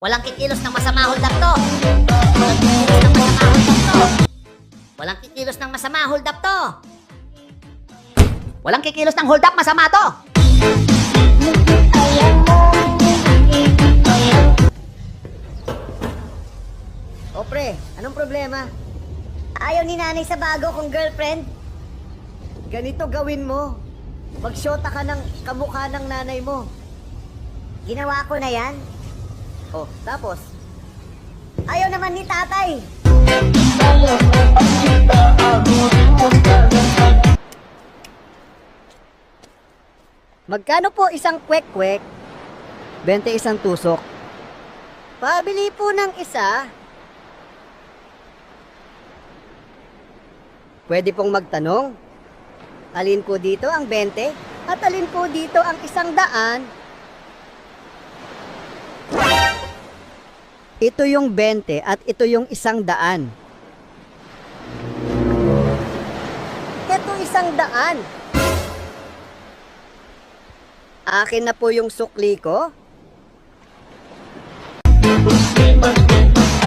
Walang kikilos ng masama, hold up to. Walang kikilos ng masama, hold up to. Walang kikilos ng hold up, masama to. O pre, anong problema? Ayaw ni nanay sa bago kong girlfriend? Ganito gawin mo. Magsyota ka ng kamukha ng nanay mo. Ginawa ko na yan. O, tapos? Ayaw naman ni tatay. Magkano po isang kwek-kwek? 20 isang tusok. Pabili po ng isa. Pwede pong magtanong, alin po dito ang 20 at alin po dito ang 100? Ito yung 20 at ito yung 100. Ito 100. Akin na po yung sukli ko.